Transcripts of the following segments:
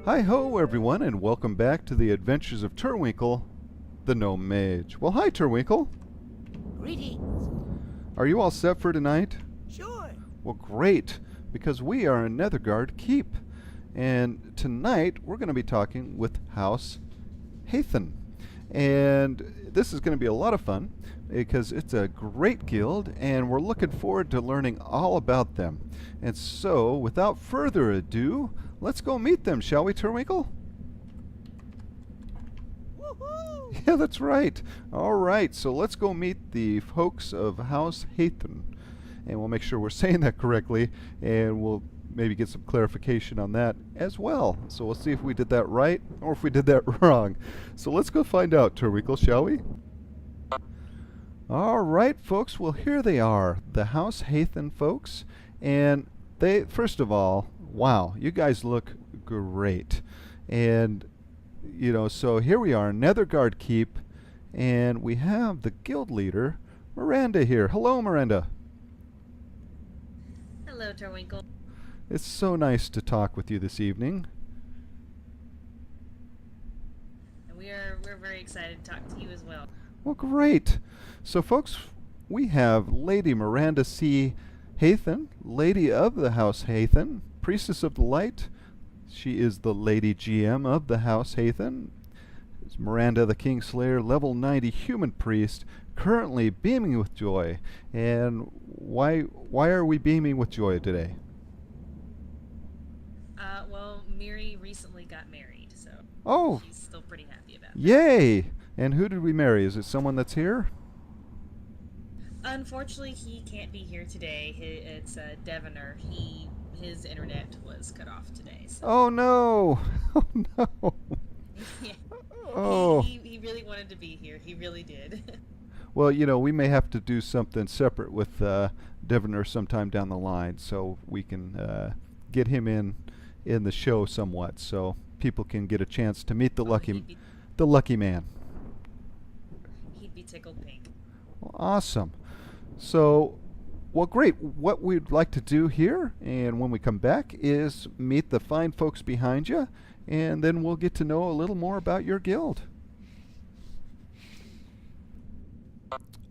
Hi-ho, everyone, and welcome back to the adventures of Turwinkle, the gnome mage. Well, hi, Turwinkle. Greetings. Are you all set for tonight? Sure. Well, great, because we are in Nethergard Keep. And tonight, we're going to be talking with House Haethon. And this is going to be a lot of fun, because it's a great guild, and we're looking forward to learning all about them. And so, without further ado, let's go meet them, shall we, Turwinkle? Woohoo! Yeah, that's right. All right, so let's go meet the folks of House Haethon. And we'll make sure we're saying that correctly, and we'll maybe get some clarification on that as well. So we'll see if we did that right or if we did that wrong. So let's go find out, Turwinkle, shall we? All right, folks. Well, here they are, the House Haethon folks. And they, first of all, wow, you guys look great. And, you know, so here we are, Nethergard Keep, and we have the guild leader, Miranda, here. Hello, Miranda. Hello, Turwinkle. It's so nice to talk with you this evening. And we're very excited to talk to you as well. Well, great. So, folks, we have Lady Miranda C. Haethon, Lady of the House Haethon, Priestess of the Light. She is the Lady GM of the House Haethon. It's Miranda the Kingslayer, level 90 human priest, currently beaming with joy. And why are we beaming with joy today? Well, Miri recently got married, so Oh, she's still pretty happy about it. yay! And who did we marry? Is it someone that's here? Unfortunately, he can't be here today. It's Devoner. His internet was cut off today. So. Oh no! Oh no! Yeah. Oh. He really wanted to be here. He really did. Well, you know, we may have to do something separate with Devoner sometime down the line, so we can get him in the show somewhat, so people can get a chance to meet the lucky man. He'd be tickled pink. Well, awesome. So, well, great. What we'd like to do here, and when we come back, is meet the fine folks behind you, and then we'll get to know a little more about your guild.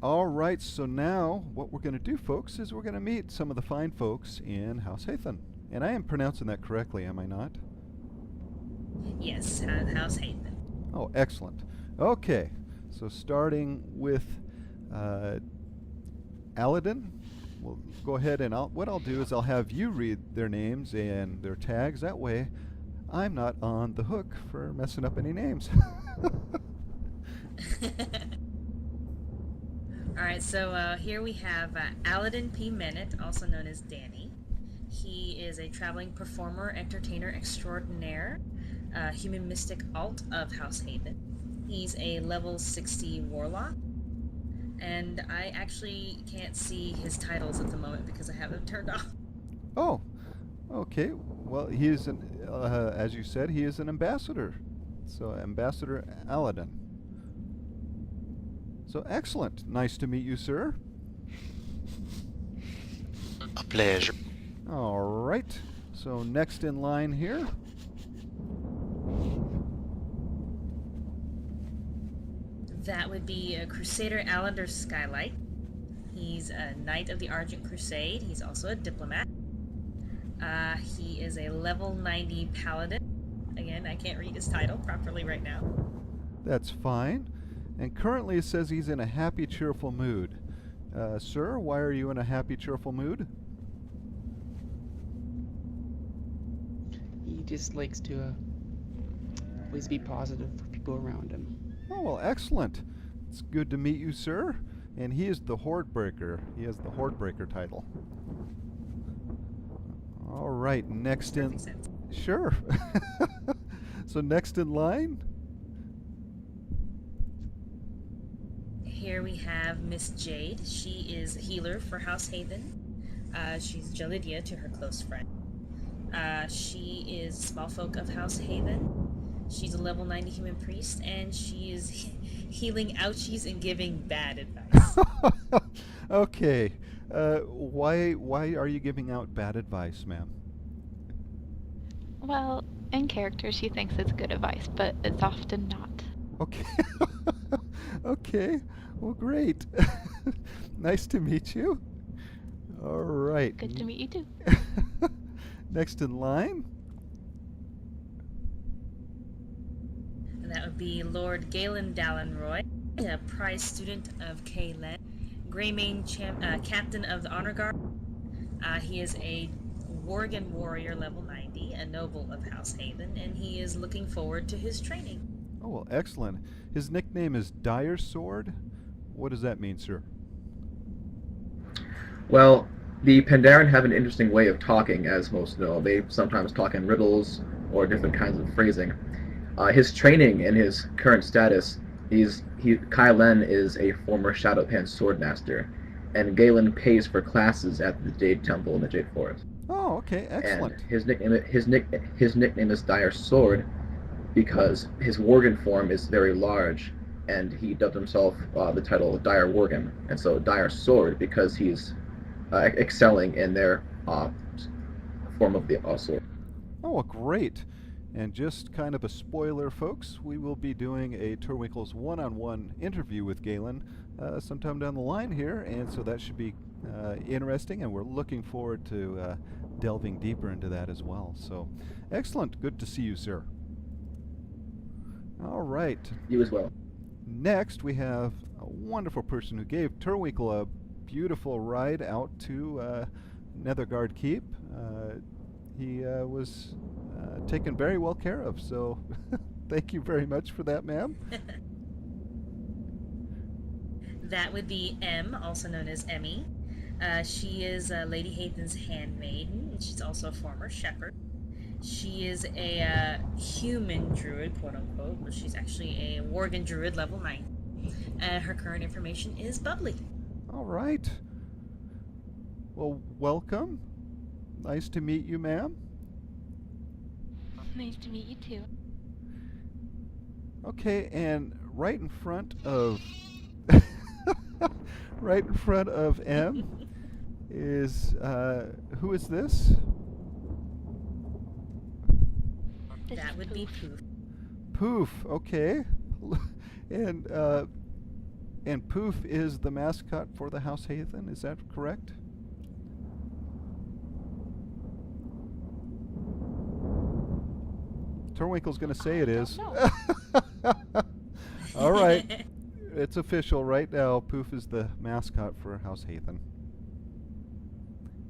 All right, so now what we're going to do, folks, is we're going to meet some of the fine folks in House Haethon. And I am pronouncing that correctly, am I not? Yes, House Haethon. Oh, excellent. Okay, so starting with Aladin, we'll go ahead and what I'll do is I'll have you read their names and their tags. That way, I'm not on the hook for messing up any names. Alright, so here we have Aladin P. Menet, also known as Danny. He is a traveling performer, entertainer extraordinaire, human mystic alt of House Haethon. He's a level 60 warlock, and I actually can't see his titles at the moment because I have them turned off. Oh, okay. Well, he is as you said, he is an ambassador. So, Ambassador Aladin. So, excellent. Nice to meet you, sir. A pleasure. All right. So, next in line here. That would be Crusader Alander Skylight. He's a Knight of the Argent Crusade. He's also a diplomat. He is a level 90 paladin. Again, I can't read his title properly right now. That's fine. And currently it says he's in a happy, cheerful mood. Sir, why are you in a happy, cheerful mood? He just likes to always be positive for people around him. Oh, well, excellent. It's good to meet you, sir. And he is the Horde Breaker. He has the Horde Breaker title. All right, next in... Makes sense. Sure. So next in line? Here we have Miss Jade. She is a healer for House Haethon. She's Jelidia to her close friend. She is small folk of House Haethon. She's a level 90 human priest, and she is healing ouchies and giving bad advice. Okay. Why are you giving out bad advice, ma'am? Well, in character, she thinks it's good advice, but it's often not. Okay. Okay. Well, great. Nice to meet you. All right. Good to meet you too. Next in line. And that would be Lord Galen Dallenroy, a prize student of Kalen, Greymane captain of the Honor Guard. He is a Worgen warrior level 90, a noble of House Haethon, and he is looking forward to his training. Oh, well, excellent. His nickname is Dire Sword. What does that mean, sir? Well, the Pandaren have an interesting way of talking, as most know. They sometimes talk in riddles or different kinds of phrasing. His training and his current status, Kai Len is a former Shadowpan swordmaster, and Galen pays for classes at the Jade Temple in the Jade Forest. Oh, okay, excellent. And his nickname is Dire Sword because his Worgen form is very large, and he dubbed himself the title Dire Worgen, and so Dire Sword because he's excelling in their form of the sword. Oh, well, great. And just kind of a spoiler, folks, we will be doing a Turwinkle's one-on-one interview with Galen sometime down the line here, and so that should be interesting, and we're looking forward to delving deeper into that as well. So, excellent. Good to see you, sir. All right. You as well. Next, we have a wonderful person who gave Turwinkle a beautiful ride out to Netherguard Keep. He was taken very well care of, so thank you very much for that, ma'am. That would be M, also known as Emmy. She is Lady Haethon's handmaiden, and she's also a former shepherd. She is a human druid, quote-unquote, but she's actually a Worgen druid level 9. Her current information is bubbly. All right. Well, welcome. Nice to meet you, ma'am. Nice to meet you too. Okay, and right in front of right in front of M is who is this? That would be Poof. Poof. Okay, and Poof is the mascot for the House Haethon. Is that correct? Turwinkle's going to say it is. All right. It's official right now. Poof is the mascot for House Haethon.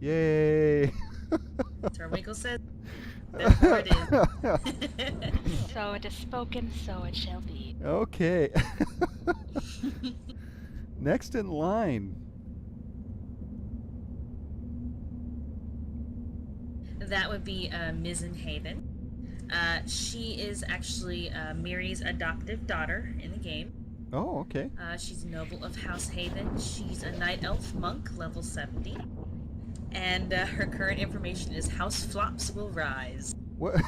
Yay! Turwinkle says, therefore it is. So it is spoken, so it shall be. Okay. Next in line. That would be Mizzen Haven. She is actually Miri's adoptive daughter in the game. Oh, okay. She's a noble of House Haven. She's a night elf monk, level 70. And her current information is House Flops will rise. What?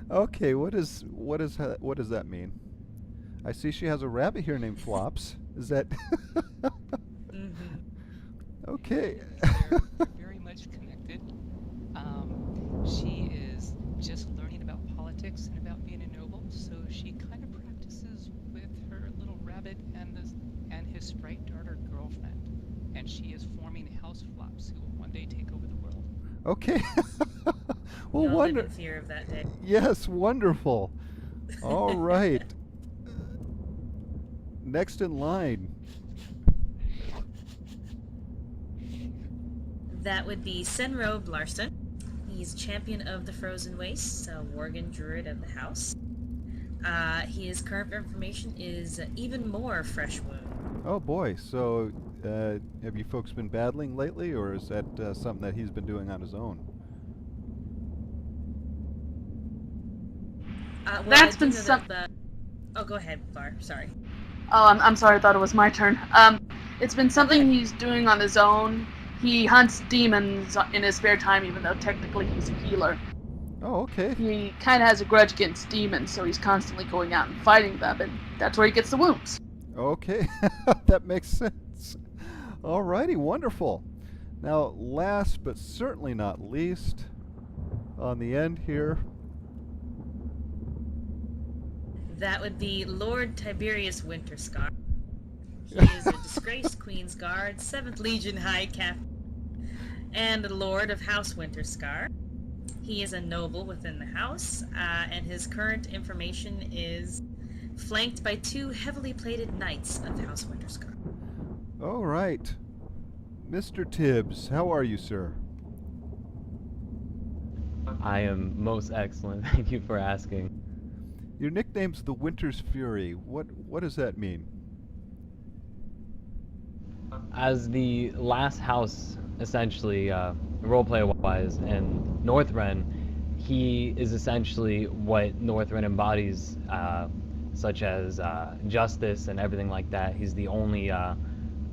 Okay, what does that mean? I see she has a rabbit here named Flops. Is that? Okay. They're very much connected. She is just learning about politics and about being a noble, so she kind of practices with her little rabbit and his sprite daughter girlfriend, and she is forming House Flops, who will one day take over the world. Okay. Well, We all live in wonder. fear of that day. Yes, wonderful. All right. Next in line. That would be Senro Blarston. He's champion of the Frozen Wastes, a Worgen druid of the house. His current information is even more fresh wound. Oh boy. So, have you folks been battling lately, or is that something that he's been doing on his own? Well, That's I do been know some- that Oh, go ahead, Bar. Sorry. Oh, I'm sorry, I thought it was my turn. It's been something he's doing on his own. He hunts demons in his spare time, even though technically he's a healer. Oh, okay. He kind of has a grudge against demons, so he's constantly going out and fighting them, and that's where he gets the wounds. Okay. That makes sense. Alrighty, wonderful. Now, last but certainly not least, on the end here. That would be Lord Tiberius Winterscar. He is a disgraced Queen's Guard, 7th Legion High Captain, and the Lord of House Winterscar. He is a noble within the house, and his current information is flanked by 2 heavily plated knights of House Winterscar. All right. Mr. Tibbs, how are you, sir? I am most excellent. Thank you for asking. Your nickname's the Winter's Fury. What does that mean? As the last house, essentially, roleplay-wise, in Northrend, he is essentially what Northrend embodies, such as justice and everything like that. He's the only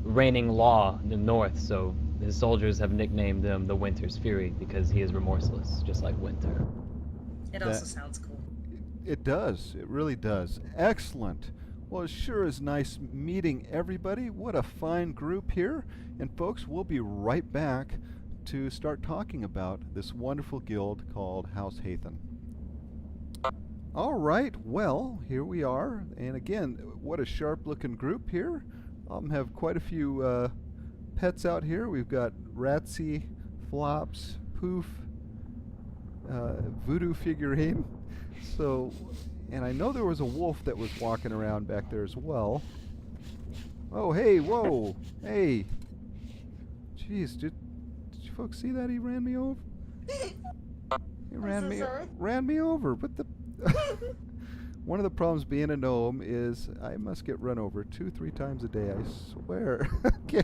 reigning law in the North, so his soldiers have nicknamed him the Winter's Fury because he is remorseless, just like Winter. It also sounds cool. It does. It really does. Excellent. Well, it sure is nice meeting everybody. What a fine group here. And folks, we'll be right back to start talking about this wonderful guild called House Haethon. All right, well, here we are. And again, what a sharp-looking group here. Have quite a few pets out here. We've got Ratsy, Flops, Poof, Voodoo figurine. So, and I know there was a wolf that was walking around back there as well. Oh, hey, whoa, hey. Jeez, did you folks see that? He ran me over. He ran me over. What the? One of the problems being a gnome is I must get run over 2-3 times a day, I swear. Okay.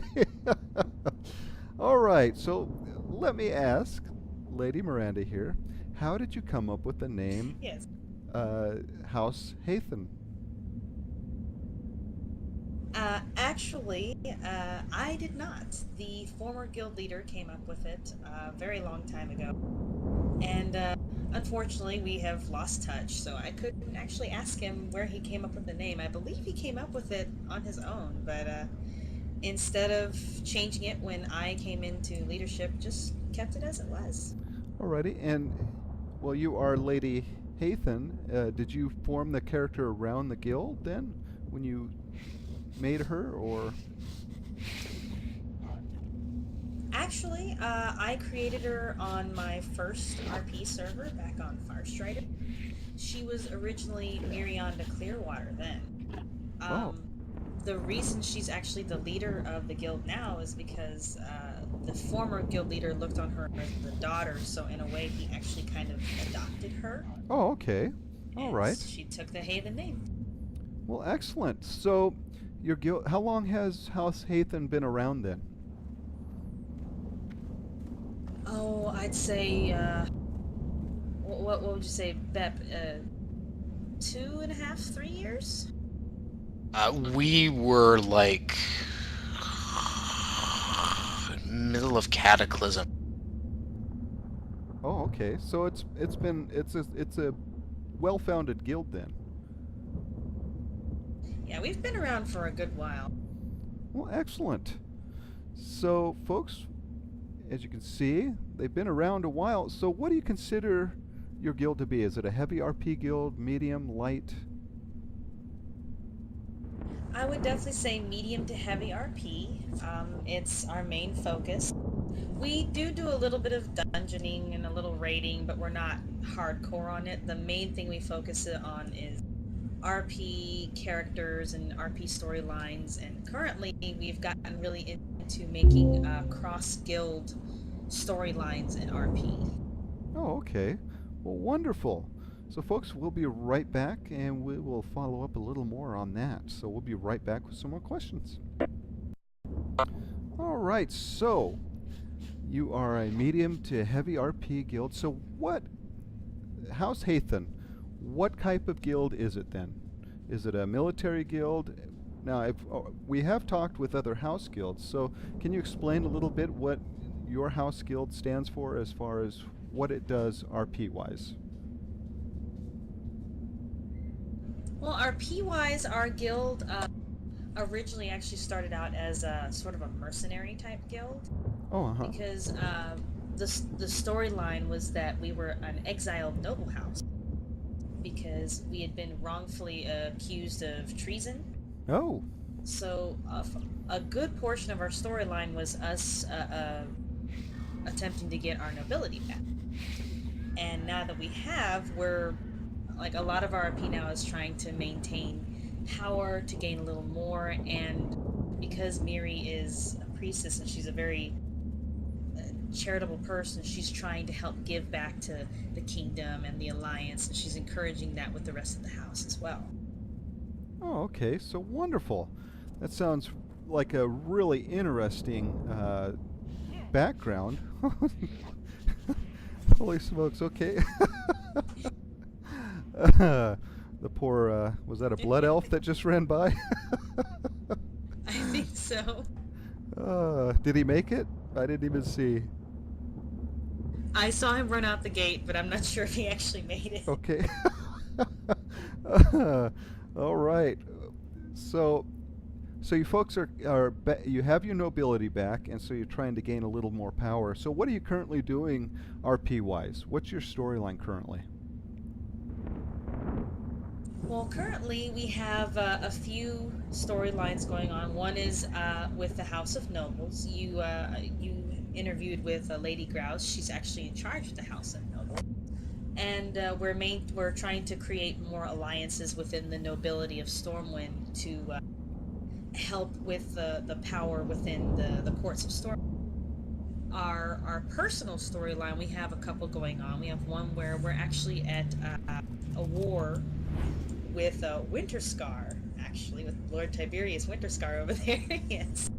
All right, so let me ask Lady Miranda here, how did you come up with the name Yes. House Haethon? Actually, I did not. The former guild leader came up with it a very long time ago. And unfortunately, we have lost touch, so I couldn't actually ask him where he came up with the name. I believe he came up with it on his own, but instead of changing it when I came into leadership, just kept it as it was. Alrighty, and well, you are Lady Haethon. Did you form the character around the guild then, when you made her, or? Actually, I created her on my first RP server back on Farstrider. She was originally Mirianda Clearwater then. The reason she's actually the leader of the guild now is because the former guild leader looked on her as a daughter, so in a way he actually kind of adopted her. Oh, okay. All right. She took the Haven name. Well, excellent. So, your guild, how long has House Haethon been around then? Oh, I'd say, what would you say, Bep? 2.5, 3 years? We were like middle of Cataclysm. Oh, okay. So it's a well-founded guild then. Yeah, we've been around for a good while. Well, excellent. So, folks, as you can see, they've been around a while. So, what do you consider your guild to be? Is it a heavy RP guild, medium, light? I would definitely say medium to heavy RP. It's our main focus. We do a little bit of dungeoning and a little raiding, but we're not hardcore on it. The main thing we focus on is RP characters and RP storylines, and currently we've gotten really into making cross-guild storylines in RP. Oh, okay. Well, wonderful. So, folks, we'll be right back, and we will follow up a little more on that. So, we'll be right back with some more questions. All right, so you are a medium to heavy RP guild. So, what, House Haethon, what type of guild is it then? Is it a military guild? Now, we have talked with other house guilds, so can you explain a little bit what your house guild stands for as far as what it does RP-wise? Well, RP-wise, our guild originally actually started out as a sort of a mercenary type guild. Oh, uh-huh. Because the storyline was that we were an exiled noble house because we had been wrongfully accused of treason. Oh, So a good portion of our storyline was us attempting to get our nobility back. And now that we have, we're like a lot of our RP now is trying to maintain power to gain a little more, and because Miri is a priestess and she's a very charitable person, she's trying to help give back to the kingdom and the alliance, and she's encouraging that with the rest of the house as well. oh, okay. So wonderful. That sounds like a really interesting background. Holy smokes! Okay. The poor was that a blood elf that just ran by? I think so. Did he make it? I didn't even see. I saw him run out the gate, but I'm not sure if he actually made it. Okay. All right. So you folks you have your nobility back, and so you're trying to gain a little more power. So what are you currently doing, RP wise? What's your storyline currently? Well, currently we have a few storylines going on. One is with the House of Nobles. You interviewed with Lady Grouse. She's actually in charge of the House of Nobles, and we're trying to create more alliances within the nobility of Stormwind to help with the power within the courts of Storm. Our personal storyline, we have a couple going on. We have one where we're actually at a war with Winterscar, actually, with Lord Tiberius Winterscar over there. Yes.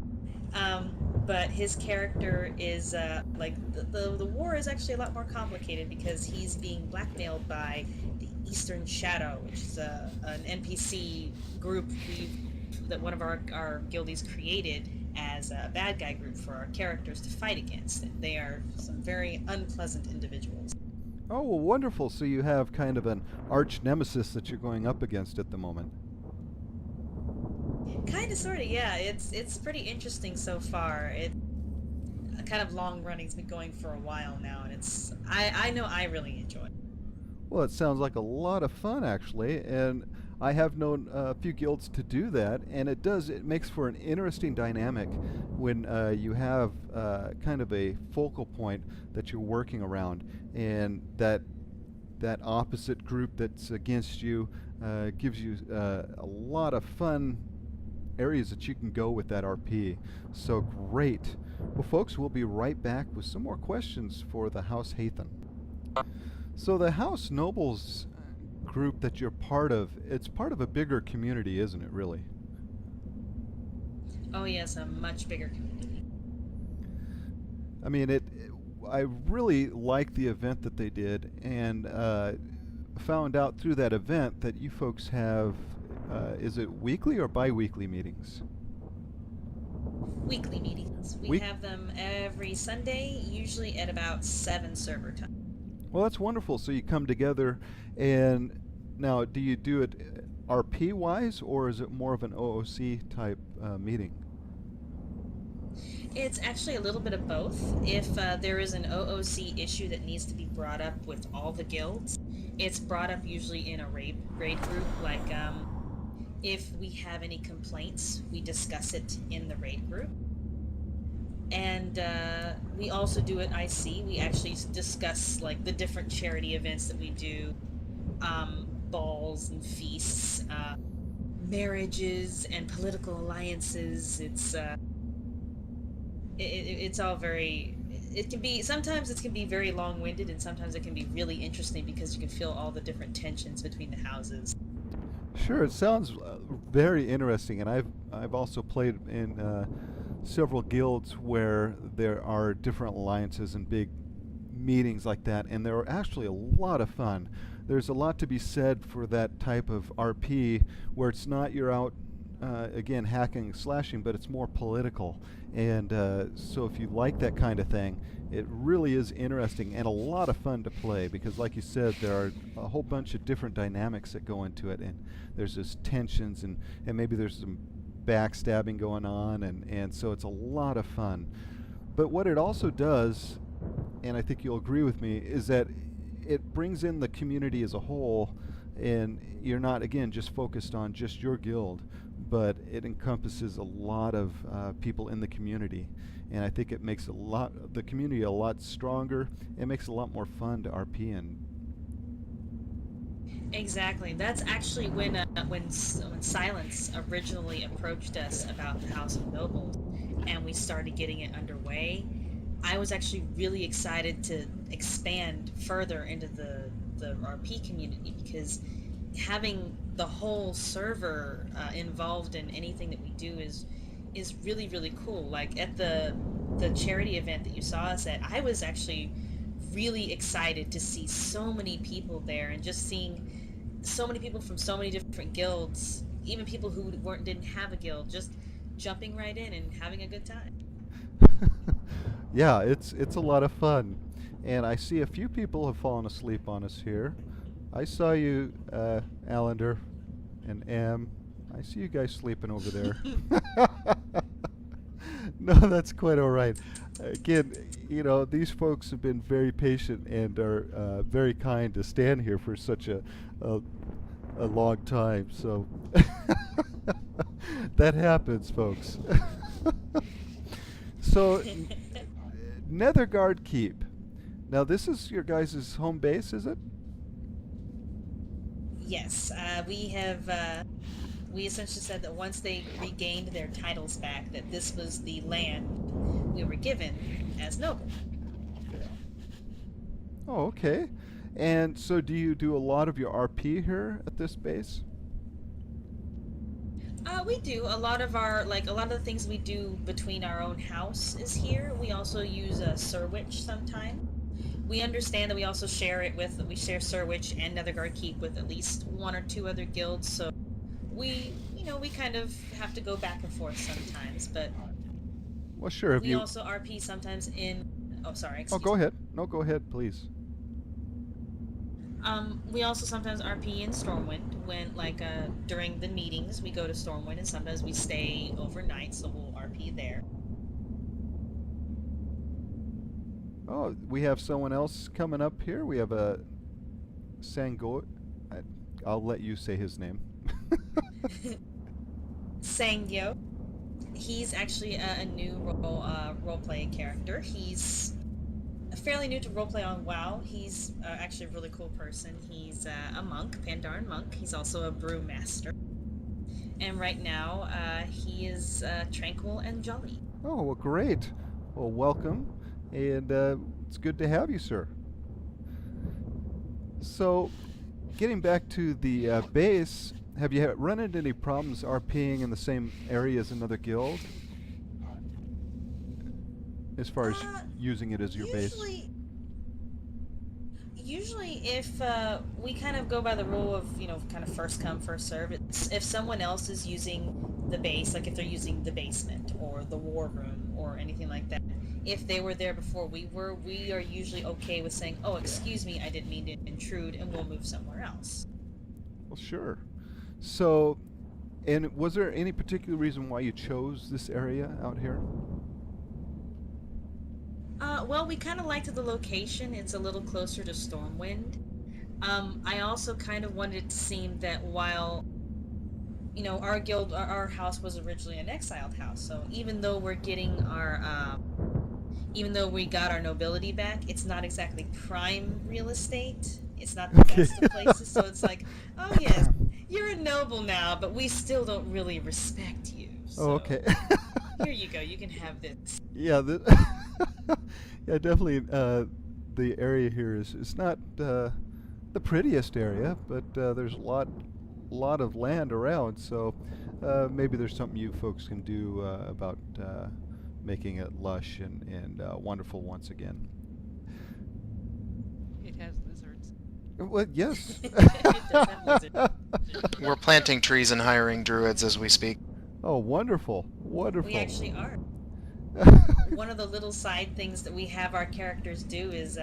But his character is like the war is actually a lot more complicated because he's being blackmailed by the Eastern Shadow, which is an NPC group that one of our guildies created as a bad guy group for our characters to fight against. They are some very unpleasant individuals. Oh, well, wonderful. So you have kind of an arch nemesis that you're going up against at the moment. Kind of, sort of, yeah. It's pretty interesting so far. It kind of long running. It's been going for a while now, and I know I really enjoy it. Well, it sounds like a lot of fun, actually, and I have known a few guilds to do that, and it makes for an interesting dynamic when you have kind of a focal point that you're working around, and that opposite group that's against you gives you a lot of fun areas that you can go with that RP. So great. Well, folks, we'll be right back with some more questions for the House Haethon. So the House Nobles group that you're part of, it's part of a bigger community, isn't it, really? Oh yes, a much bigger community. I mean, I really liked the event that they did, and found out through that event that you folks have, is it weekly or bi-weekly meetings? Weekly meetings. We have them every Sunday, usually at about 7 server time. Well, that's wonderful. So you come together, and now do you do it RP-wise, or is it more of an OOC type meeting? It's actually a little bit of both. If there is an OOC issue that needs to be brought up with all the guilds, it's brought up usually in a raid group. Like, if we have any complaints, we discuss it in the raid group. And we also do it IC. We actually discuss like the different charity events that we do, balls and feasts, marriages and political alliances. It's all very. It can be sometimes it can be very long-winded, and sometimes it can be really interesting because you can feel all the different tensions between the houses. Sure, it sounds very interesting, and I've also played in several guilds where there are different alliances and big meetings like that, and they're actually a lot of fun. There's a lot to be said for that type of RP where it's not you're out again hacking, slashing, but it's more political. And so if you like that kind of thing, it really is interesting and a lot of fun to play, because like you said, there are a whole bunch of different dynamics that go into it, and there's just tensions and maybe there's some backstabbing going on, and so it's a lot of fun. But what it also does and I think you'll agree with me, is that it brings in the community as a whole, and you're not, again, just focused on just your guild, but it encompasses a lot of people in the community. And I think it makes the community a lot stronger. It makes it a lot more fun to RP in. Exactly. That's actually when Silence originally approached us about the House of Nobles, and we started getting it underway. I was actually really excited to expand further into the RP community, because having the whole server involved in anything that we do is really, really cool. Like at the charity event that you saw us at, I was actually really excited to see so many people there, and just seeing so many people from so many different guilds, even people who didn't have a guild, just jumping right in and having a good time. Yeah, it's a lot of fun. And I see a few people have fallen asleep on us here. I saw you, Allender and Am. I see you guys sleeping over there. No, that's quite all right. Again, these folks have been very patient and are very kind to stand here for such a long time. So that happens, folks. So, Netherguard Keep. Now, this is your guys' home base, is it? Yes, we essentially said that once they regained their titles back, that this was the land we were given as noble. Oh, okay. And so do you do a lot of your RP here at this base? We do. A lot of the things we do between our own house is here. We also use Surwich sometime. We understand that we also share Surwich and Netherguard Keep with at least one or two other guilds, so we kind of have to go back and forth sometimes, but well, sure. We also RP sometimes in... Oh, sorry. Oh, go ahead. No, go ahead, please. We also sometimes RP in Stormwind when, during the meetings, we go to Stormwind, and sometimes we stay overnight, so we'll RP there. Oh, we have someone else coming up here. We have a Sango. I'll let you say his name. Sangyo. He's actually a new role-playing character. He's fairly new to roleplay on WoW. He's actually a really cool person. He's a monk, Pandaren monk. He's also a brewmaster. And right now, he is tranquil and jolly. Oh, well, great. Well, welcome. And it's good to have you, sir. So, getting back to the base, have you run into any problems RPing in the same area as another guild? As far as using it as your base? Usually if we kind of go by the rule of, kind of first come, first serve. If someone else is using the base, like if they're using the basement or the war room or anything like that, if they were there before we are usually okay with saying, oh, excuse me, I didn't mean to intrude, and we'll move somewhere else. Well, sure. So, and was there any particular reason why you chose this area out here? Well, we kind of liked the location. It's a little closer to Stormwind. I also kind of wanted it to seem that while, our guild, our house was originally an exiled house, so even though we're getting even though we got our nobility back, it's not exactly prime real estate. It's not the best of places, so it's like, oh yes, you're a noble now, but we still don't really respect you. So Oh, okay. here you go, you can have this. Yeah, yeah, definitely. The area here is not the prettiest area, but there's a lot of land around. So maybe there's something you folks can do about making it lush and wonderful once again. It has lizards. Well, yes. It does have lizards. We're planting trees and hiring druids as we speak. Oh, wonderful, wonderful. We actually are. One of the little side things that we have our characters do is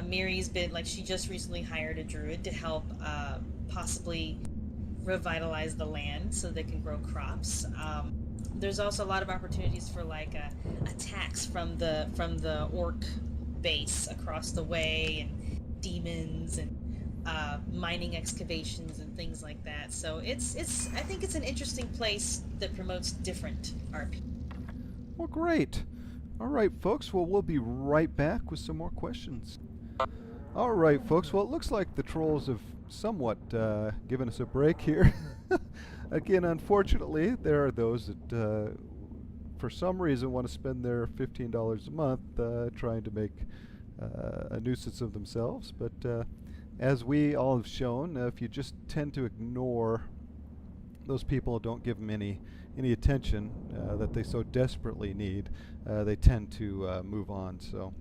Miri's been, she just recently hired a druid to help possibly revitalize the land so they can grow crops. There's also a lot of opportunities for attacks from the orc base across the way, and demons and mining excavations and things like that. So it's I think it's an interesting place that promotes different RP. Well, great. All right, folks. Well, we'll be right back with some more questions. All right, folks. Well, it looks like the trolls have somewhat given us a break here. Again, unfortunately, there are those that, for some reason, want to spend their $15 a month trying to make a nuisance of themselves. But as we all have shown, if you just tend to ignore those people, don't give them any attention that they so desperately need, they tend to move on. So,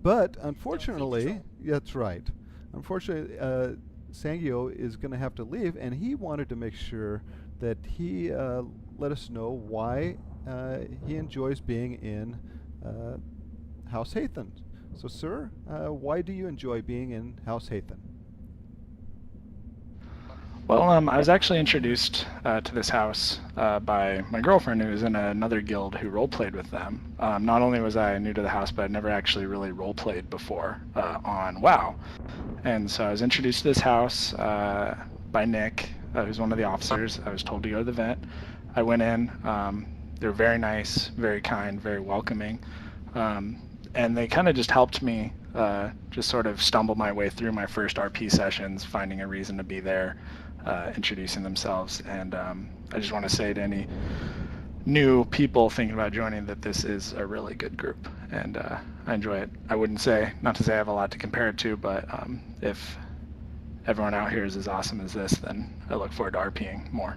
but unfortunately, that's right. Unfortunately, Sangyo is going to have to leave, and he wanted to make sure that he let us know why he enjoys being in House Haethon. So, sir, why do you enjoy being in House Haethon? Well, I was actually introduced to this house by my girlfriend, who was in another guild who roleplayed with them. Not only was I new to the house, but I'd never actually really roleplayed before on WoW. And so I was introduced to this house by Nick, who's one of the officers. I was told to go to the vent. I went in. They were very nice, very kind, very welcoming. And they kind of just helped me just sort of stumble my way through my first RP sessions, finding a reason to be there, introducing themselves. And I just want to say to any new people thinking about joining that this is a really good group, and I enjoy it. I wouldn't say, not to say I have a lot to compare it to, but if everyone out here is as awesome as this, then I look forward to RPing more.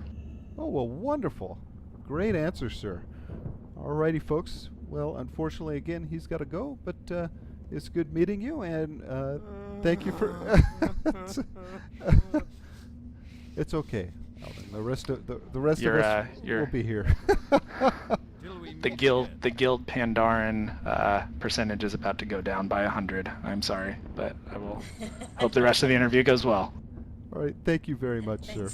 Oh, well, wonderful. Great answer, sir. Alrighty, folks. Well, unfortunately, again, he's got to go, but it's good meeting you, and thank you for... It's okay, Alvin. The rest of us will be here. The guild Pandaren percentage is about to go down by 100. I'm sorry, but I will hope the rest of the interview goes well. All right, thank you very much, sir.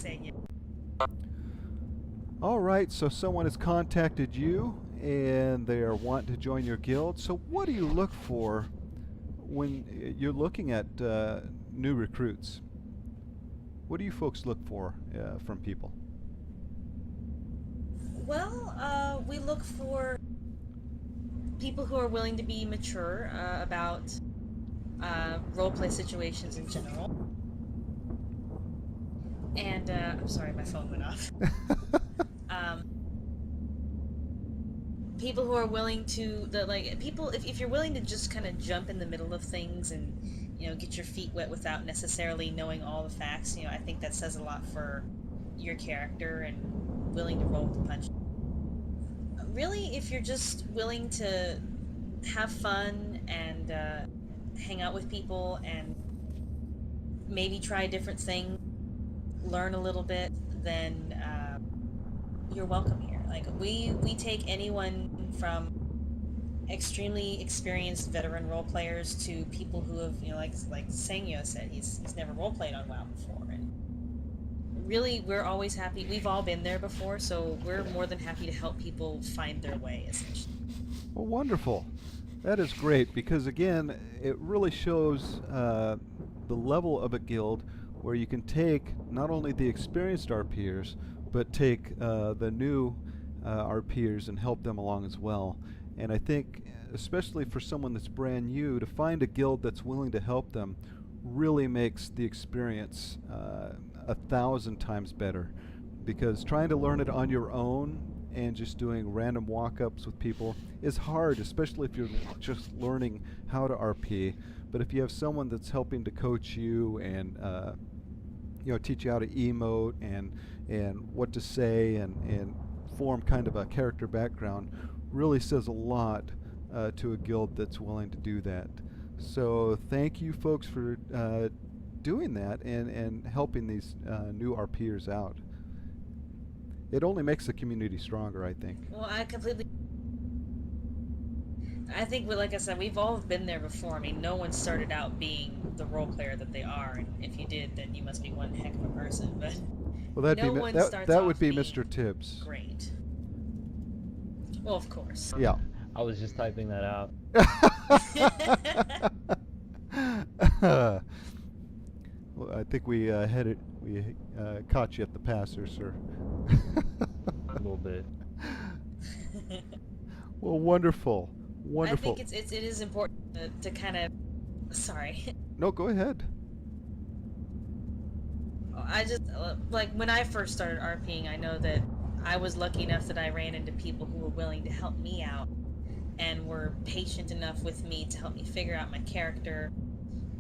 All right, so someone has contacted you, and they are wanting to join your guild. So what do you look for when you're looking at new recruits? What do you folks look for from people? Well, we look for people who are willing to be mature about roleplay situations in general. And I'm sorry, my phone went off. People who are willing to, if you're willing to just kind of jump in the middle of things and, get your feet wet without necessarily knowing all the facts, I think that says a lot for your character and willing to roll with the punch. Really, if you're just willing to have fun and hang out with people and maybe try different things, learn a little bit, then you're welcome here. Like, we take anyone from extremely experienced veteran role players to people who have, like Sangyo said, he's never role played on WoW before, and really we're always happy. We've all been there before, so we're more than happy to help people find their way, essentially. Well, wonderful. That is great, because again, it really shows the level of a guild where you can take not only the experienced RPers, but take the new RPers and help them along as well. And I think, especially for someone that's brand new, to find a guild that's willing to help them really makes the experience 1,000 times better. Because trying to learn it on your own and just doing random walk-ups with people is hard, especially if you're just learning how to RP. But if you have someone that's helping to coach you and teach you how to emote and what to say and form kind of a character background, really says a lot to a guild that's willing to do that. So thank you folks for doing that and helping these new RPers out. It only makes the community stronger, I think. Well, I think, like I said, we've all been there before. I mean, no one started out being the role player that they are, and if you did, then you must be one heck of a person. But well, that would be Mr. Tibbs. Great. Well, of course. Yeah. I was just typing that out. Well, I think we caught you at the passer, sir. A little bit. Well, wonderful, wonderful. I think it is important to kind of. Sorry. No, go ahead. I just like when I first started RPing, I know that I was lucky enough that I ran into people who were willing to help me out and were patient enough with me to help me figure out my character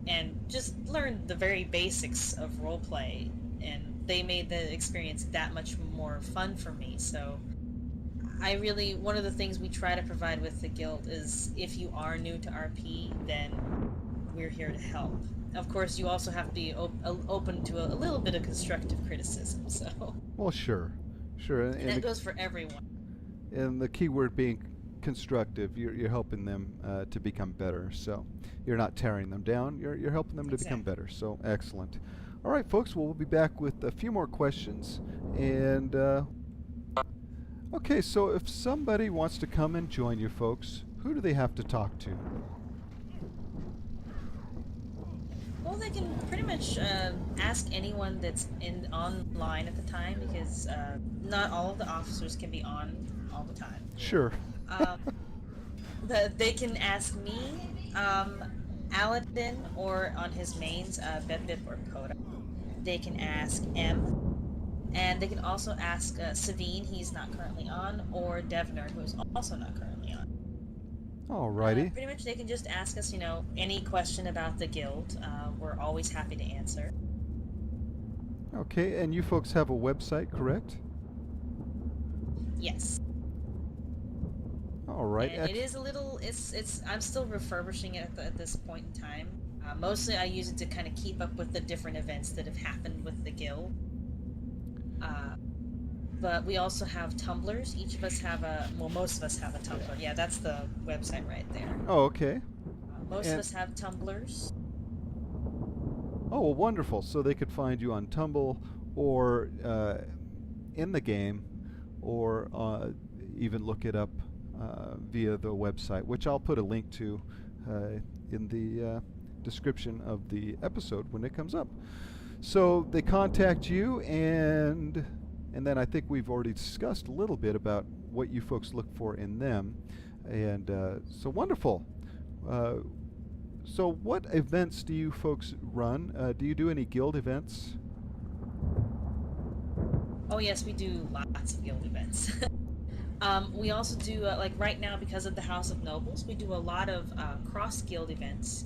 and just learn the very basics of roleplay, and they made the experience that much more fun for me. So one of the things we try to provide with the guild is if you are new to RP, then we're here to help. Of course, you also have to be open to a little bit of constructive criticism. So. Well, sure. And that goes for everyone. And the key word being constructive. You're helping them to become better. So you're not tearing them down. You're helping them to become better. So excellent. All right, folks. Well, we'll be back with a few more questions. And okay, so if somebody wants to come and join you, folks, who do they have to talk to? Well, they can pretty much ask anyone that's online at the time, because not all of the officers can be on all the time. Sure. They can ask me, Aladdin, or on his mains, Bip or Coda. They can ask M, and they can also ask Savine, he's not currently on, or Devner, who's also not currently on. Alrighty. Pretty much they can just ask us, any question about the guild. We're always happy to answer. Okay, and you folks have a website, correct? Yes. All right. And it is a little, I'm still refurbishing it at this point in time. Mostly I use it to kind of keep up with the different events that have happened with the guild. But we also have Tumblrs. Each of us have most of us have a Tumblr. Yeah, that's the website right there. Oh, okay. Most of us have Tumblrs. Oh, well, wonderful. So they could find you on Tumblr, or in the game, or even look it up via the website, which I'll put a link to in the description of the episode when it comes up. So they contact you, and then I think we've already discussed a little bit about what you folks look for in them. And so wonderful. So what events do you folks run? Do you do any guild events? Oh yes, we do lots of guild events. We also do, like right now, because of the House of Nobles, we do a lot of cross-guild events.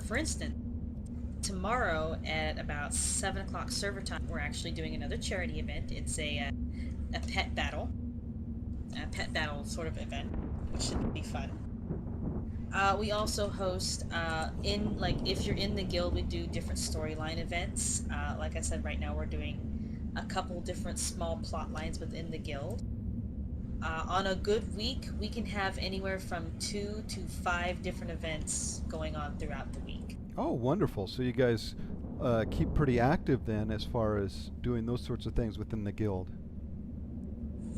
For instance, tomorrow at about 7 o'clock server time, we're actually doing another charity event. It's a pet battle sort of event, which should be fun. We also host, if you're in the guild, we do different storyline events. Like I said, right now we're doing a couple different small plot lines within the guild. On a good week, we can have anywhere from 2 to 5 different events going on throughout the week. Oh, wonderful. So you guys keep pretty active then as far as doing those sorts of things within the guild.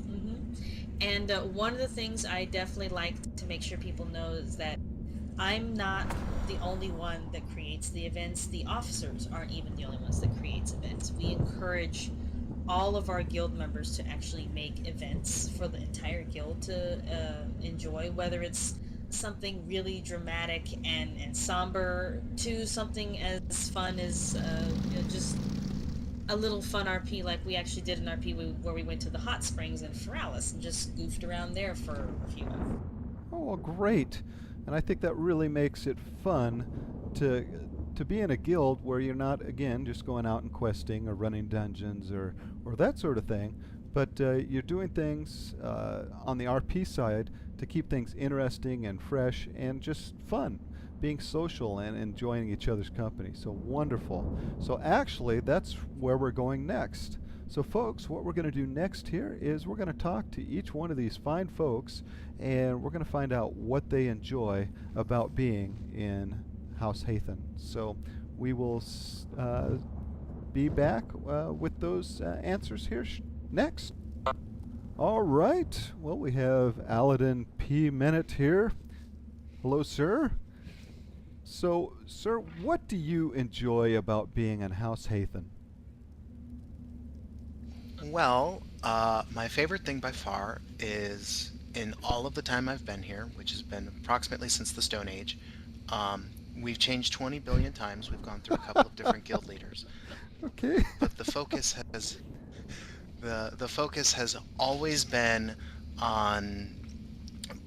Mm-hmm. And one of the things I definitely like to make sure people know is that I'm not the only one that creates the events. The officers aren't even the only ones that creates events. We encourage all of our guild members to actually make events for the entire guild to enjoy, whether it's something really dramatic and somber to something as fun as just a little fun RP. Like we actually did an RP where we went to the hot springs in Feralis and just goofed around there for a few hours. Oh, well, great. And I think that really makes it fun to be in a guild where you're not, again, just going out and questing or running dungeons or that sort of thing, but you're doing things on the RP side to keep things interesting and fresh and just fun, being social and enjoying each other's company. So wonderful. So actually, that's where we're going next. So folks, what we're going to do next here is we're going to talk to each one of these fine folks, and we're going to find out what they enjoy about being in House Haethon. So we will be back with those answers here next. All right. Well, we have Aladdin P. Minute here. Hello, sir. So, sir, what do you enjoy about being in House Haethon? Well, my favorite thing by far is in all of the time I've been here, which has been approximately since the Stone Age, we've changed 20 billion times. We've gone through a couple of different guild leaders, Okay. but the focus has always been on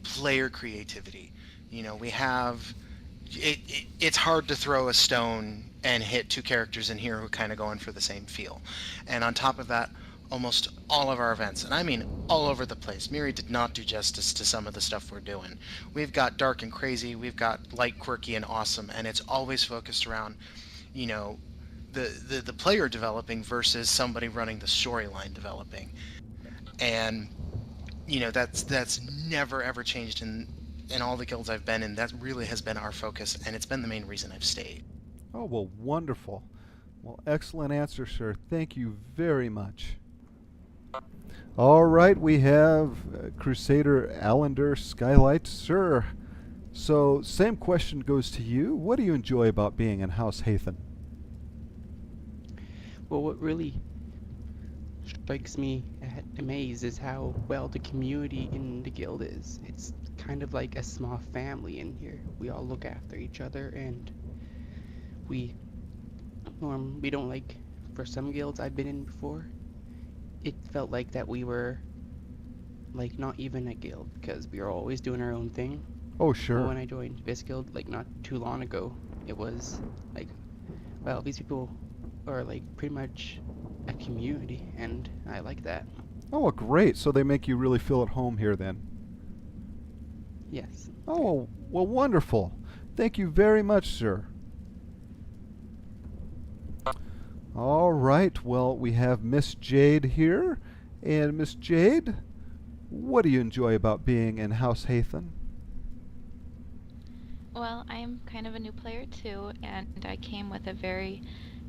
player creativity. You know, we have it's hard to throw a stone and hit two characters in here who kind of going for the same feel. And on top of that, almost all of our events, and I mean all over the place. Miri did not do justice to some of the stuff we're doing. We've got dark and crazy, we've got light, quirky, and awesome, and it's always focused around, you know, the player developing versus somebody running the storyline developing. And you know, that's never ever changed in all the guilds I've been in. That really has been our focus, and it's been the main reason I've stayed. Oh, well, wonderful. Well, excellent answer, sir. Thank you very much. All right, we have Crusader Allender Skylight. Sir, so same question goes to you. What do you enjoy about being in House Haethon? Well, what really strikes me amazed is how well the community in the guild is. It's kind of like a small family in here. We all look after each other, and we don't like, for some guilds I've been in before, it felt like that we were like not even a guild because we were always doing our own thing. Oh, sure. But when I joined this guild, like not too long ago, it was like, well, these people are like pretty much a community, and I like that. Oh, great. So they make you really feel at home here then? Yes. Oh, well, wonderful. Thank you very much, sir. All right. Well, we have Miss Jade here. And Miss Jade, what do you enjoy about being in House Haethon? Well, I'm kind of a new player too, and I came with a very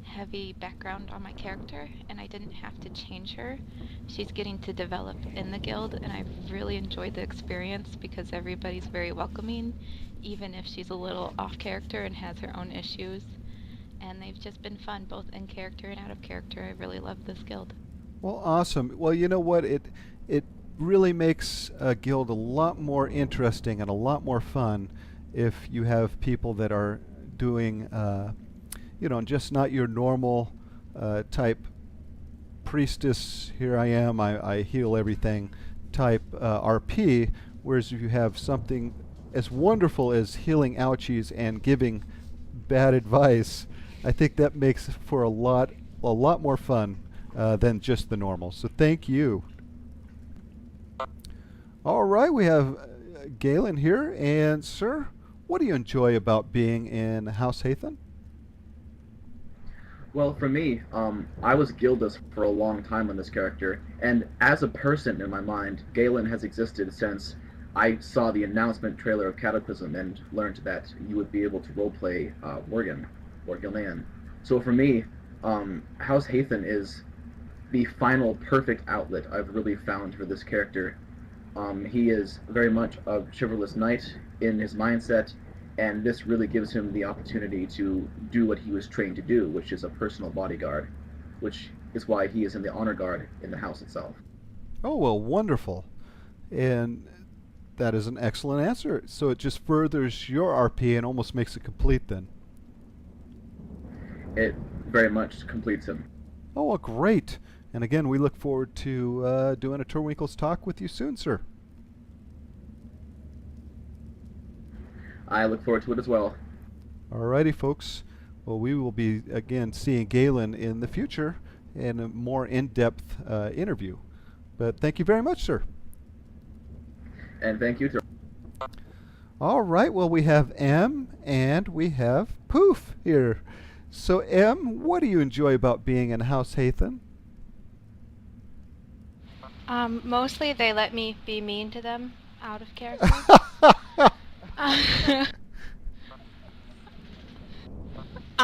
heavy background on my character, and I didn't have to change her. She's getting to develop in the guild, and I've really enjoyed the experience because everybody's very welcoming, even if she's a little off character and has her own issues. And they've just been fun, both in character and out of character. I really love this guild. Well, awesome. Well, you know what? It really makes a guild a lot more interesting and a lot more fun if you have people that are doing, you know, just not your normal type priestess, here I am, I heal everything type RP, whereas if you have something as wonderful as healing ouchies and giving bad advice, I think that makes for a lot more fun than just the normal. So thank you. All right, we have Galen here, and sir, what do you enjoy about being in House Haethon? Well, for me, I was guildless for a long time on this character, and as a person in my mind, Galen has existed since I saw the announcement trailer of Cataclysm and learned that you would be able to roleplay Worgen, or Gilnean. So for me, House Haethon is the final perfect outlet I've really found for this character. He is very much a chivalrous knight in his mindset, and this really gives him the opportunity to do what he was trained to do, which is a personal bodyguard, which is why he is in the honor guard in the house itself. Oh, well, wonderful. And that is an excellent answer. So it just furthers your RP and almost makes it complete then. It very much completes him. Oh, well, great. And again, we look forward to doing a Turwinkle's talk with you soon, sir. I look forward to it as well. Alrighty, folks. Well, we will be, again, seeing Galen in the future in a more in-depth interview. But thank you very much, sir. And thank you to... All right, well, we have M and we have Poof here. So, M, what do you enjoy about being in House Haethon? Mostly they let me be mean to them out of character.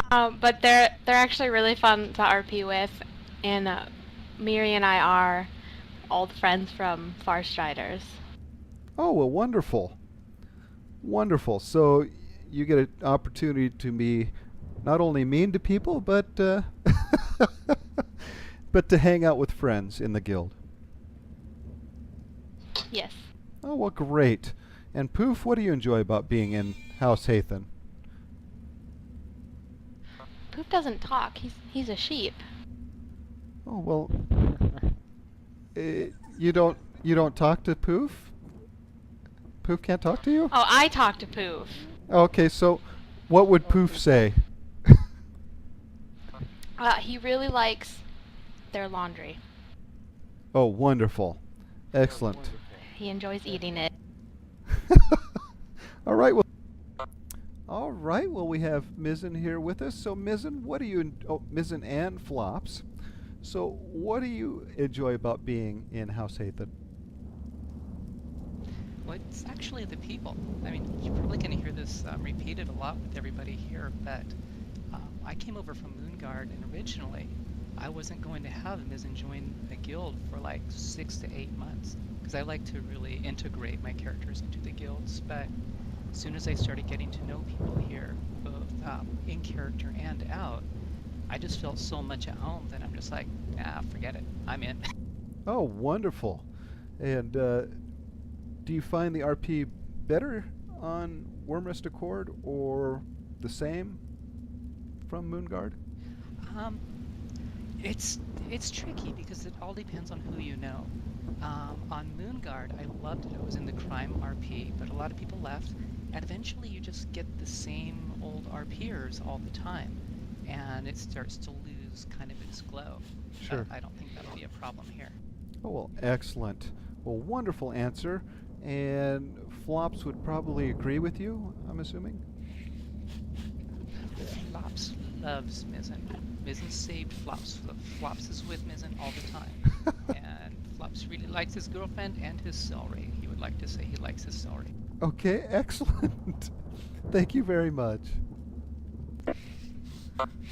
But they're actually really fun to RP with, and Miri and I are, old friends from Farstriders. Oh, well, wonderful. Wonderful. So you get an opportunity to be not only mean to people, but but to hang out with friends in the guild. Yes. Oh, well, great. And Poof, what do you enjoy about being in House Haethon? Poop doesn't talk. He's a sheep. Oh, well, you don't talk to Poof? Poof can't talk to you? Oh, I talk to Poof. Okay, so what would Poof say? He really likes their laundry. Oh, wonderful. Excellent. He enjoys eating it. All right, well, we have Mizzen here with us. So, Mizzen, Mizzen and Flops. So, what do you enjoy about being in House Haethon? Well, it's actually the people. I mean, you're probably going to hear this repeated a lot with everybody here, but I came over from Moonguard, and originally I wasn't going to have Mizzen join a guild for like 6 to 8 months, because I like to really integrate my characters into the guilds, but as soon as I started getting to know people here, both in character and out, I just felt so much at home that I'm just like, forget it, I'm in. Oh, wonderful. And do you find the RP better on Wormrest Accord or the same from Moonguard? It's tricky because it all depends on who you know. On Moonguard, I loved it. I was in the crime RP, but a lot of people left, and eventually you just get the same old RPers all the time, and it starts to lose kind of its glow. Sure. But I don't think that'll be a problem here. Oh, well, excellent. Well, wonderful answer. And Flops would probably agree with you, I'm assuming? Flops loves Mizzen. Mizzen saved Flops. Flops is with Mizzen all the time. And Flops really likes his girlfriend and his celery. He would like to say he likes his celery. Okay, excellent. Thank you very much.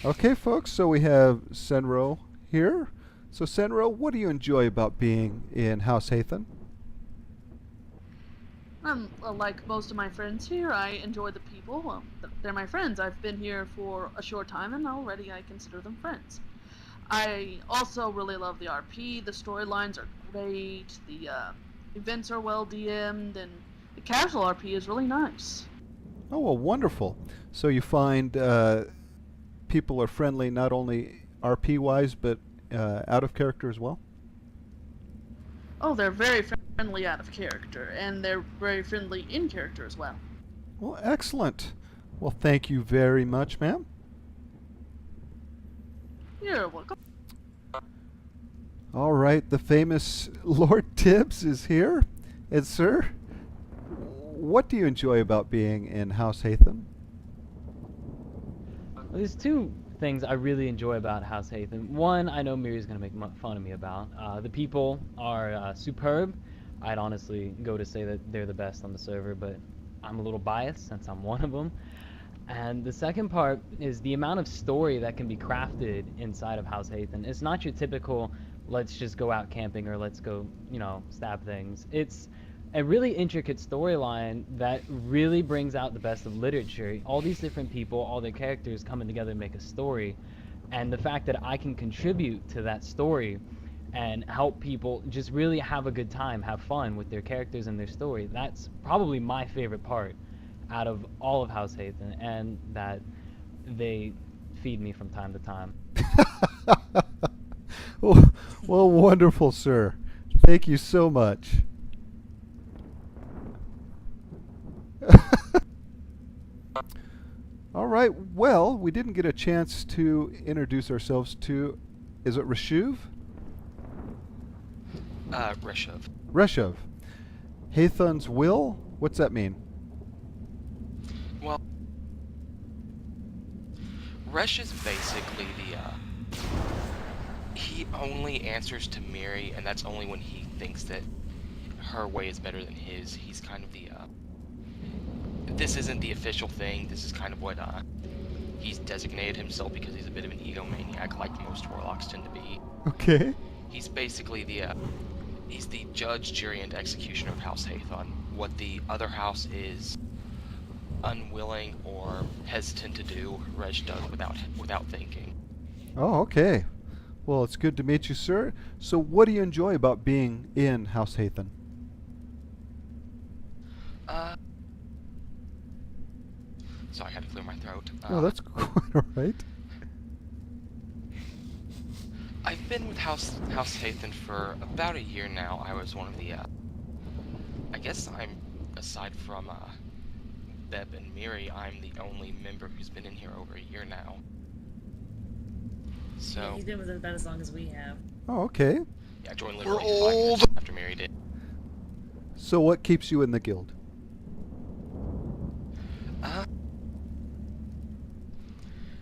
Okay, folks, so we have Senro here. So, Senro, what do you enjoy about being in House Haethon? Like most of my friends here, I enjoy the people. Well, they're my friends. I've been here for a short time, and already I consider them friends. I also really love the RP. The storylines are great. The events are well DM'd, and the casual RP is really nice. Oh, well, wonderful. So you find people are friendly not only RP-wise, but out of character as well? Oh, they're very friendly out of character, and they're very friendly in character as well. Well, excellent. Well, thank you very much, ma'am. You're welcome. All right, the famous Lord Tibbs is here. And, sir, what do you enjoy about being in House Haethon? Well, there's two things I really enjoy about House Haethon. One, I know Miri's going to make fun of me about. The people are superb. I'd honestly go to say that they're the best on the server, but I'm a little biased since I'm one of them. And the second part is the amount of story that can be crafted inside of House Haethon. It's not your typical, let's just go out camping or let's go, stab things. It's a really intricate storyline that really brings out the best of literature. All these different people, all their characters coming together to make a story. And the fact that I can contribute to that story and help people just really have a good time, have fun with their characters and their story, that's probably my favorite part out of all of House Haethon, and that they feed me from time to time. Well, wonderful, sir. Thank you so much. All right, well, we didn't get a chance to introduce ourselves to, is it Reshuv? Reshuv. Reshuv. Haethon's will? What's that mean? Well, Resh is basically he only answers to Miri, and that's only when he thinks that her way is better than his. He's kind of the, this isn't the official thing, this is kind of what, he's designated himself because he's a bit of an egomaniac like most warlocks tend to be. Okay. He's basically the, He's the judge, jury, and executioner of House Haethon. What the other house is unwilling or hesitant to do, Reg does without thinking. Oh, okay. Well, it's good to meet you, sir. So, what do you enjoy about being in House Haethon? Sorry, I had to clear my throat. Oh, that's quite all right. I've been with House Haethon for about a year now. I was one of the, I guess I'm, aside from Beb and Miri, I'm the only member who's been in here over a year now. So Yeah, he's been with us about as long as we have. Oh, okay. yeah, I joined We're literally 5 old. minutes after Miri did. So, what keeps you in the guild?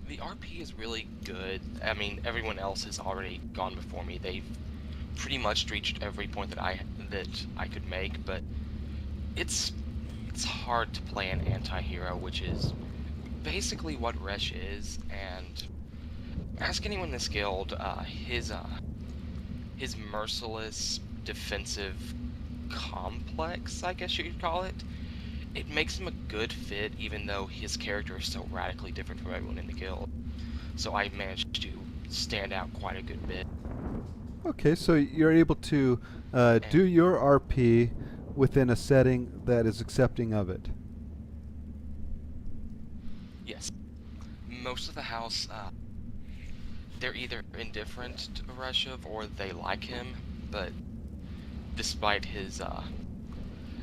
The RP is really good. I mean, everyone else has already gone before me. They've pretty much reached every point that I could make, but it's hard to play an anti-hero, which is basically what Resh is. And ask anyone in this guild, his merciless defensive complex, I guess you could call it. It makes him a good fit, even though his character is so radically different from everyone in the guild. So I managed to stand out quite a good bit. Okay, so you're able to do your RP within a setting that is accepting of it. Yes. Most of the house, they're either indifferent to Reshev or they like him, but despite his,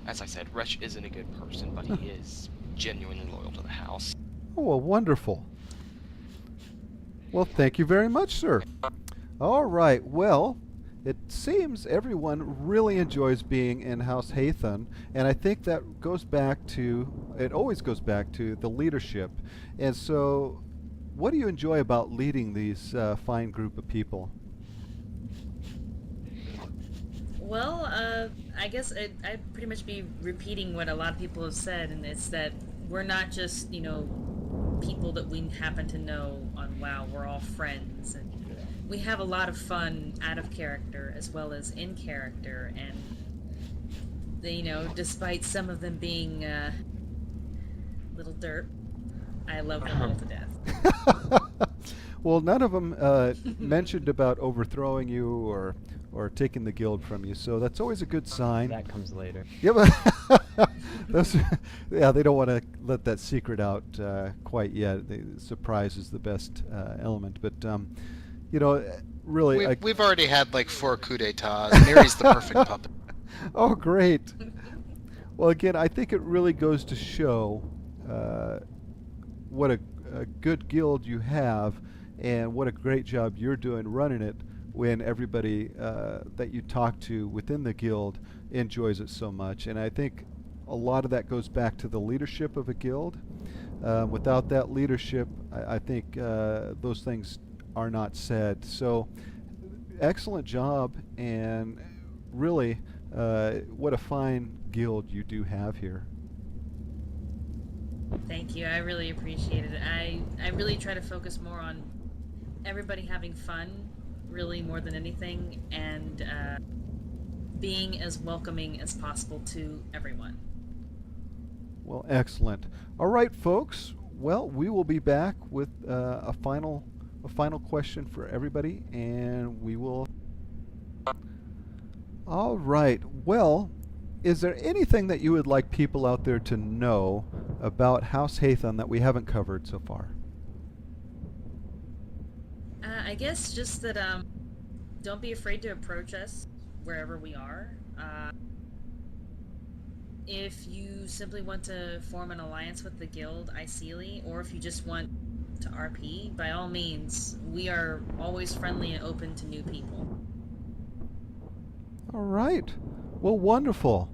as I said, Resh isn't a good person, but he is genuinely loyal to the house. Oh, well, wonderful. Well, thank you very much, sir. All right, well, it seems everyone really enjoys being in House Haethon, and I think that goes back to, it always goes back to the leadership. And so, what do you enjoy about leading these fine group of people? Well, I guess I'd pretty much be repeating what a lot of people have said, and it's that we're not just, people that we happen to know on WoW. We're all friends, and we have a lot of fun out of character as well as in character, and despite some of them being little derp, I love them all to death. Well, none of them mentioned about overthrowing you or taking the guild from you, so that's always a good sign. That comes later. Yeah, but they don't want to let that secret out quite yet. Surprise is the best element, but really, We've already had like 4 coups d'etats. Miri's the perfect puppet. Oh, great. Well, again, I think it really goes to show what a good guild you have and what a great job you're doing running it when everybody that you talk to within the guild enjoys it so much. And I think a lot of that goes back to the leadership of a guild. Without that leadership, I think those things are not said. So, excellent job, and really, what a fine guild you do have here. Thank you. I really appreciate it. I really try to focus more on everybody having fun, really more than anything, and being as welcoming as possible to everyone. Well, excellent. All right, folks. Well, we will be back with a final question for everybody, and we will. All right. Well, is there anything that you would like people out there to know about House Haethon that we haven't covered so far? I guess just that don't be afraid to approach us wherever we are. If you simply want to form an alliance with the guild, Iceli, or if you just want to RP, by all means, we are always friendly and open to new people. All right. Well, wonderful.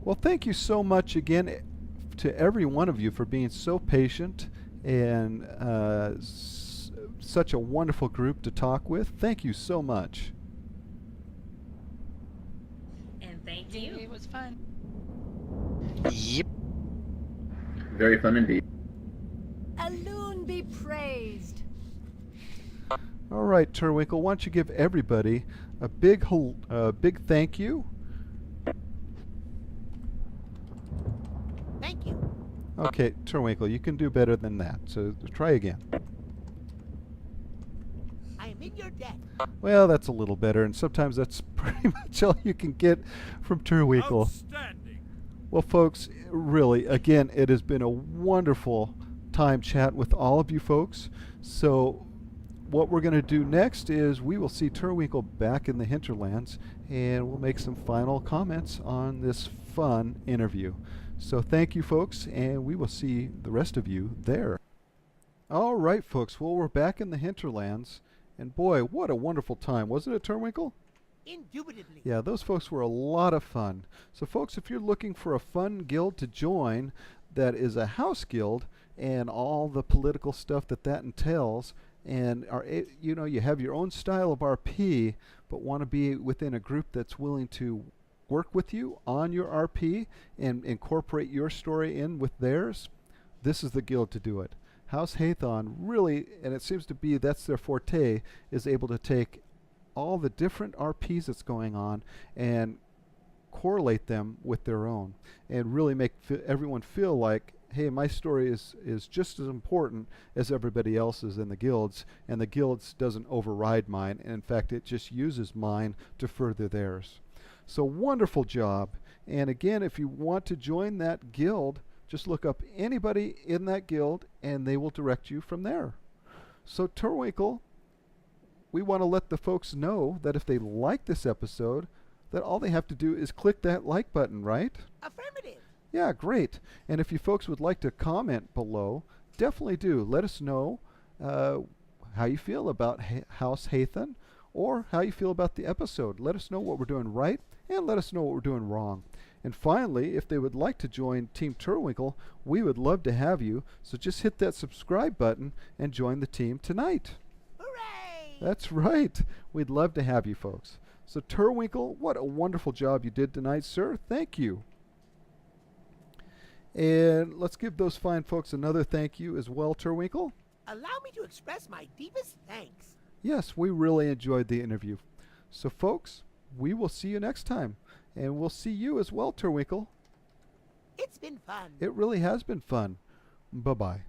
Well, thank you so much again to every one of you for being so patient and such a wonderful group to talk with. Thank you so much. And thank you. It was fun. Yep. Very fun indeed. Alune be praised. All right, Turwinkle, why don't you give everybody a big thank you? Thank you. Okay, Turwinkle, you can do better than that. So try again. I am in your debt. Well, that's a little better, and sometimes that's pretty much all you can get from Turwinkle. Outstanding. Well, folks, really, again, it has been a wonderful time chat with all of you folks. So what we're going to do next is we will see Turwinkle back in the hinterlands, and we'll make some final comments on this fun interview. So thank you, folks, and we will see the rest of you there. All right, folks, well, we're back in the hinterlands, and boy, what a wonderful time. Wasn't it, Turwinkle? Indubitably. Yeah, those folks were a lot of fun. So, folks, if you're looking for a fun guild to join that is a house guild and all the political stuff that entails, and you have your own style of RP, but want to be within a group that's willing to work with you on your RP and incorporate your story in with theirs, this is the guild to do it. House Haethon really, and it seems to be that's their forte, is able to take all the different RPs that's going on and correlate them with their own and really make everyone feel like, hey, my story is just as important as everybody else's in the guilds, and the guilds doesn't override mine, and in fact it just uses mine to further theirs. So wonderful job. And again, if you want to join that guild, just look up anybody in that guild and they will direct you from there. So Turwinkle, we want to let the folks know that if they like this episode, that all they have to do is click that like button, right? Affirmative. Yeah, great. And if you folks would like to comment below, definitely do. Let us know how you feel about House Haethon or how you feel about the episode. Let us know what we're doing right and let us know what we're doing wrong. And finally, if they would like to join Team Turwinkle, we would love to have you. So just hit that subscribe button and join the team tonight. Hooray! That's right. We'd love to have you folks. So Turwinkle, what a wonderful job you did tonight, sir. Thank you. And let's give those fine folks another thank you as well, Turwinkle. Allow me to express my deepest thanks. Yes, we really enjoyed the interview. So folks, we will see you next time. And we'll see you as well, Turwinkle. It's been fun. It really has been fun. Bye-bye.